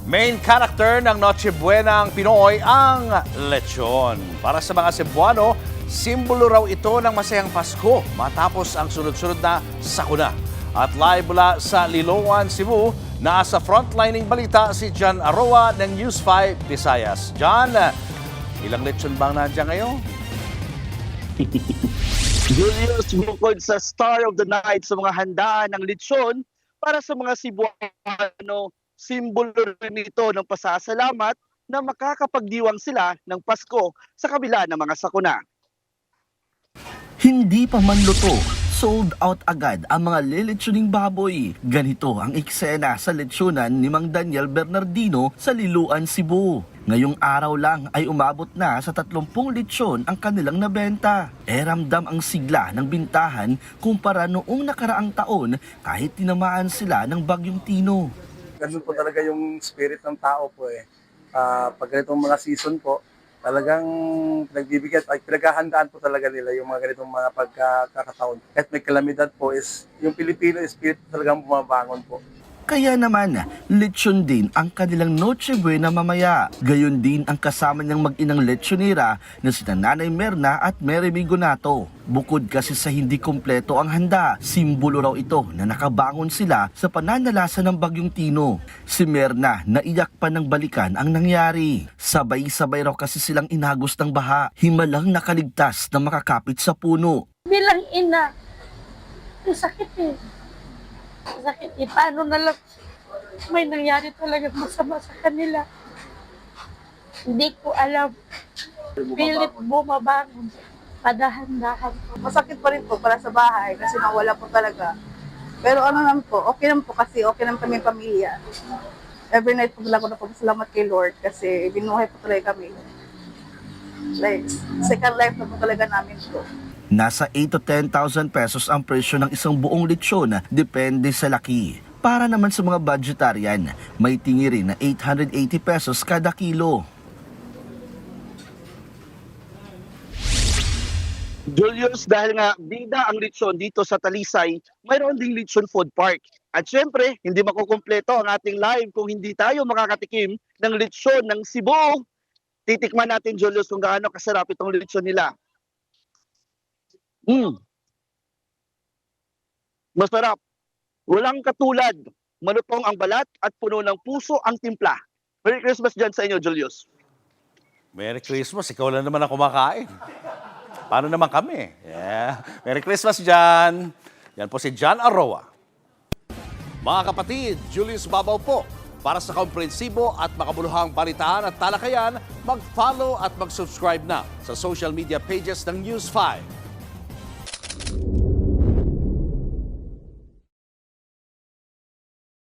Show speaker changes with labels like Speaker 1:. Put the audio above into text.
Speaker 1: Main character ng Noche Buena ang Pinoy ang lechon. Para sa mga Cebuano, simbolo raw ito ng masayang Pasko matapos ang sunod-sunod na sakuna. At live mula sa Liloan, Cebu, nasa frontlining balita si John Aroa ng News 5 Visayas. John, ilang lechon bang nandiyan ngayon?
Speaker 2: Julius, bukod sa Star of the Night sa mga handaan ng lechon, para sa mga Cebuano, simbolo rin ito ng pasasalamat na makakapagdiwang sila ng Pasko sa kabila ng mga sakuna.
Speaker 3: Hindi pa man luto, sold out agad ang mga lelechoning baboy. Ganito ang eksena sa lechonan ni Mang Daniel Bernardino sa Liloan, Cebu. Ngayong araw lang ay umabot na sa 30 lechon ang kanilang nabenta. Ramdam ang sigla ng bintahan kumpara noong nakaraang taon kahit tinamaan sila ng Bagyong Tino.
Speaker 4: Ganun po talaga yung spirit ng tao po eh. Pag ganitong mga season po, talagang pinagbibigyan at pinaghahandaan po talaga nila yung mga ganitong mga pagkakataon. Kahit may kalamidad po is yung Pilipino spirit talagang bumabangon po.
Speaker 3: Kaya naman, lechon din ang kanilang Noche Buena mamaya. Gayon din ang kasama niyang mag-inang lechonera na sina Nanay Merna at Mary Migonato. Bukod kasi sa hindi kompleto ang handa, simbolo raw ito na nakabangon sila sa pananalasa ng Bagyong Tino. Si Merna naiyak pa ng balikan ang nangyari. Sabay-sabay raw kasi silang inagos ng baha, himalang nakaligtas na makakapit sa puno.
Speaker 5: Bilang ina, ang sakit eh. Sakit eh. Paano na lang may nangyari talaga masama sa kanila. Hindi ko alam. Pilit bumabangon. Padahan-dahan.
Speaker 6: Masakit pa rin po para sa bahay kasi nawala po talaga. Pero ano naman po, okay naman po kasi okay naman kami pamilya. Every night po talaga na po salamat kay Lord kasi binuhay po talaga kami. Like, second life na po talaga namin po.
Speaker 3: Nasa 8 to 10,000 pesos ang presyo ng isang buong lechon, depende sa laki. Para naman sa mga budgetarian, may tingi rin na 880 pesos kada kilo.
Speaker 2: Julius, dahil nga bida ang lechon dito sa Talisay, mayroon ding lechon food park. At syempre, hindi makukumpleto ang ating live kung hindi tayo makakatikim ng lechon ng Cebu. Titikman natin, Julius, kung gaano kasarap itong lechon nila. Masarap. Walang katulad. Malutong ang balat at puno ng puso ang timpla. Merry Christmas dyan sa inyo, Julius.
Speaker 1: Merry Christmas, ikaw lang naman ang kumakain. Paano naman kami? Yeah. Merry Christmas, John. Yan po si John Aroa. Mga kapatid, Julius Babaw po. Para sa komprehensibo at makabuluhang balitaan at talakayan, mag-follow at mag-subscribe na sa social media pages ng News 5.